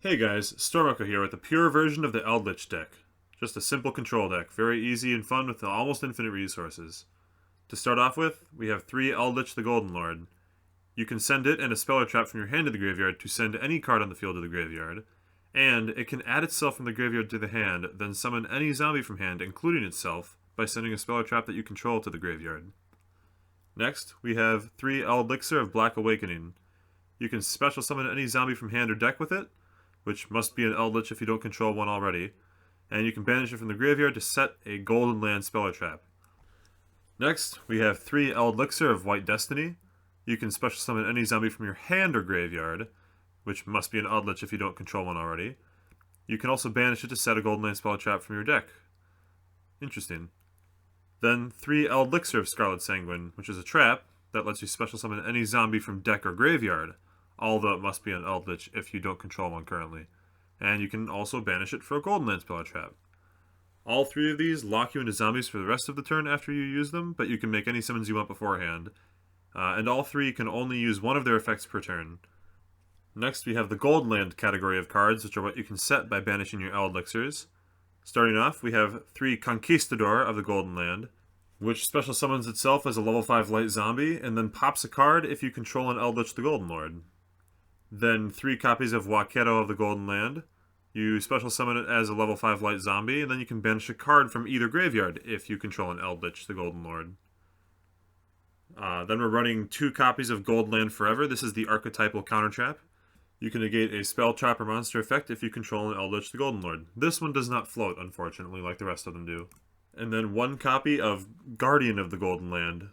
Hey guys, Stormoko here with a pure version of the Eldlich deck. Just a simple control deck, very easy and fun with almost infinite resources. To start off with, we have 3 Eldlich the Golden Lord. You can send it and a spell or trap from your hand to the graveyard to send any card on the field to the graveyard, and it can add itself from the graveyard to the hand, then summon any zombie from hand, including itself, by sending a spell or trap that you control to the graveyard. Next, we have 3 Elixir of Black Awakening. You can special summon any zombie from hand or deck with it, which must be an Eldlich if you don't control one already, and you can banish it from the graveyard to set a golden land spell or trap. Next, we have 3 Elixir of White Destiny. You can special summon any zombie from your hand or graveyard, which must be an Eldlich if you don't control one already. You can also banish it to set a golden land spell or trap from your deck. Interesting. Then 3 Elixir of Scarlet Sanguine, which is a trap that lets you special summon any zombie from deck or graveyard, although it must be an Eldlich if you don't control one currently. And you can also banish it for a golden land spell or trap. All 3 of these lock you into zombies for the rest of the turn after you use them, but you can make any summons you want beforehand. And all 3 can only use one of their effects per turn. Next, we have the Gold Land category of cards, which are what you can set by banishing your Elixirs. Starting off, we have 3 Conquistador of the Golden Land, which special summons itself as a level 5 light zombie, and then pops a card if you control an Eldlich the Golden Lord. Then 3 copies of Waquero of the Golden Land. You special summon it as a level 5 light zombie, and then you can banish a card from either graveyard if you control an Eldlich the Golden Lord. Then we're running 2 copies of Gold Land Forever. This is the archetypal counter trap. You can negate a spell, trap, or monster effect if you control an Eldlich the Golden Lord. This one does not float, unfortunately, like the rest of them do. And then 1 copy of Guardian of the Golden Land.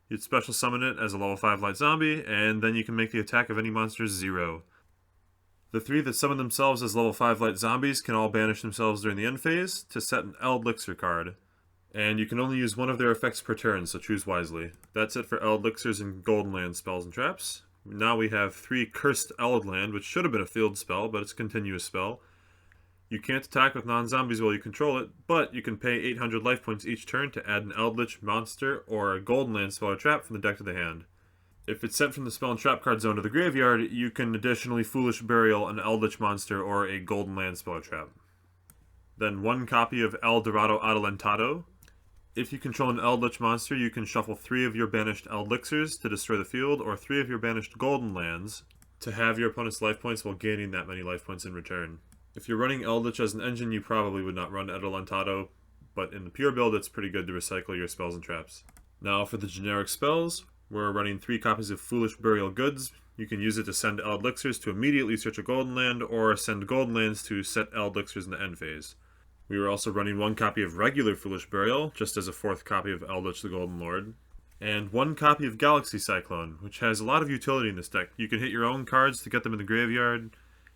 You'd special summon it as a level 5 light zombie, and then you can make the attack of any monster 0. The 3 that summon themselves as level 5 light zombies can all banish themselves during the end phase to set an Eldlixir card. And you can only use one of their effects per turn, so choose wisely. That's it for Eldlixirs and Golden Land spells and traps. Now we have 3 Cursed Eldland, which should have been a field spell, but it's a continuous spell. You can't attack with non-zombies while you control it, but you can pay 800 life points each turn to add an Eldlich monster or a Golden Land spell or trap from the deck to the hand. If it's sent from the spell and trap card zone to the graveyard, you can additionally Foolish Burial an Eldlich monster or a Golden Land spell or trap. Then 1 copy of El Dorado Adelantado. If you control an Eldlich monster, you can shuffle 3 of your banished Eldlixirs to destroy the field, or 3 of your banished Golden Lands to have your opponent's life points while gaining that many life points in return. If you're running Eldlich as an engine, you probably would not run Adelantado, but in the pure build, it's pretty good to recycle your spells and traps. Now for the generic spells, we're running 3 copies of Foolish Burial Goods. You can use it to send Eldlixirs to immediately search a Golden Land, or send Golden Lands to set Eldlixirs in the end phase. We were also running 1 copy of regular Foolish Burial, just as a 4th copy of Eldlich the Golden Lord. And 1 copy of Galaxy Cyclone, which has a lot of utility in this deck. You can hit your own cards to get them in the graveyard.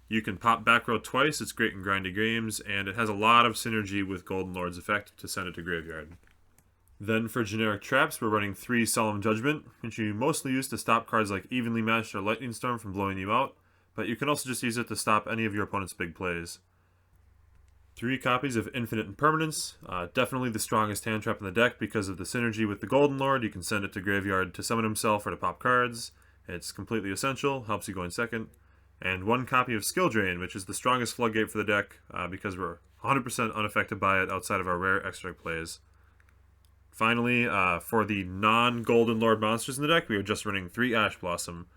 You can pop back row twice, it's great in grindy games, and it has a lot of synergy with Golden Lord's effect to send it to graveyard. Then for generic traps, we're running 3 Solemn Judgment, which you mostly use to stop cards like Evenly Matched or Lightning Storm from blowing you out, but you can also just use it to stop any of your opponent's big plays. 3 copies of Infinite Impermanence, definitely the strongest hand trap in the deck because of the synergy with the Golden Lord. You can send it to graveyard to summon himself or to pop cards. It's completely essential, helps you go in second. And 1 copy of Skill Drain, which is the strongest floodgate for the deck because we're 100% unaffected by it outside of our rare extra plays. Finally, for the non-Golden Lord monsters in the deck, we are just running 3 Ash Blossom,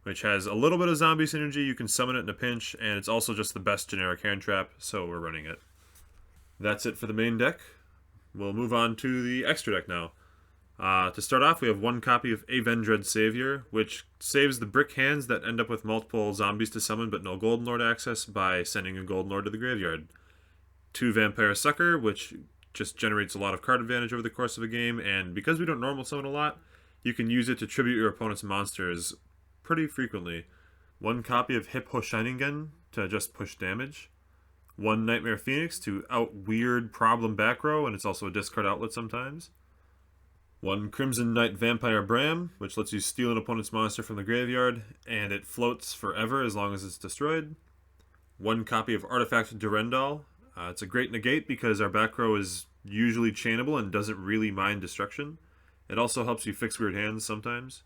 which has a little bit of zombie synergy. You can summon it in a pinch, and it's also just the best generic hand trap, so we're running it. That's it for the main deck. We'll move on to the extra deck now. To start off, we have 1 copy of Avendred Savior, which saves the brick hands that end up with multiple zombies to summon but no Golden Lord access by sending a Golden Lord to the graveyard. 2 Vampire Sucker, which just generates a lot of card advantage over the course of a game, and because we don't normal summon a lot, you can use it to tribute your opponent's monsters pretty frequently. 1 copy of Hippo Shiningen to just push damage. 1 Nightmare Phoenix to out weird problem back row, and it's also a discard outlet sometimes. 1 Crimson Knight Vampire Bram, which lets you steal an opponent's monster from the graveyard, and it floats forever as long as it's destroyed. 1 copy of Artifact Durendal. It's a great negate because our back row is usually chainable and doesn't really mind destruction. It also helps you fix weird hands sometimes.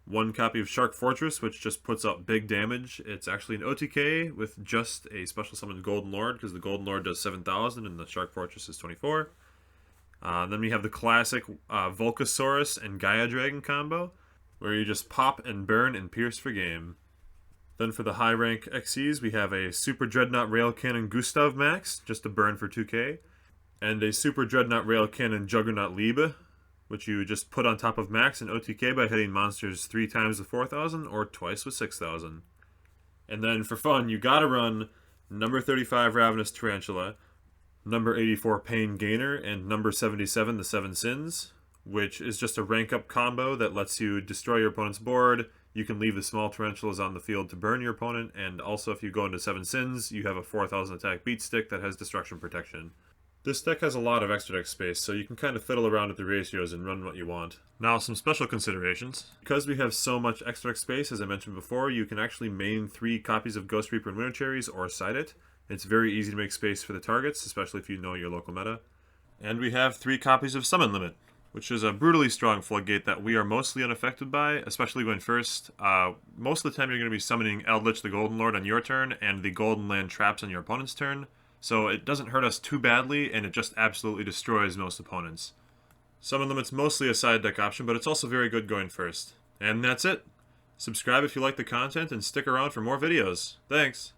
1 copy of Shark Fortress, which just puts out big damage. It's actually an OTK with just a special summon Golden Lord, because the Golden Lord does 7,000 and the Shark Fortress is 24. Then we have the classic Volcasaurus and Gaia Dragon combo, where you just pop and burn and pierce for game. Then for the high rank XCs, we have a Super Dreadnought Rail Cannon Gustav Max, just a burn for 2k, and a Super Dreadnought Rail Cannon Juggernaut Liebe, which you just put on top of Max and OTK by hitting monsters 3 times with 4,000 or twice with 6,000. And then for fun, you gotta run number 35 Ravenous Tarantula, number 84 Pain Gainer, and number 77 the 7 Sins, which is just a rank up combo that lets you destroy your opponent's board. You can leave the small tarantulas on the field to burn your opponent, and also if you go into 7 Sins, you have a 4,000 attack beat stick that has destruction protection. This deck has a lot of extra deck space, so you can kind of fiddle around with the ratios and run what you want. Now, some special considerations. Because we have so much extra deck space, as I mentioned before, you can actually main 3 copies of Ghost Reaper and Winter Cherries or side it. It's very easy to make space for the targets, especially if you know your local meta. And we have 3 copies of Summon Limit, which is a brutally strong floodgate that we are mostly unaffected by, especially going first. Most of the time you're going to be summoning Eldlich the Golden Lord on your turn, and the Golden Land traps on your opponent's turn. So it doesn't hurt us too badly, and it just absolutely destroys most opponents. Summon Limit's mostly a side deck option, but it's also very good going first. And that's it. Subscribe if you like the content, and stick around for more videos. Thanks!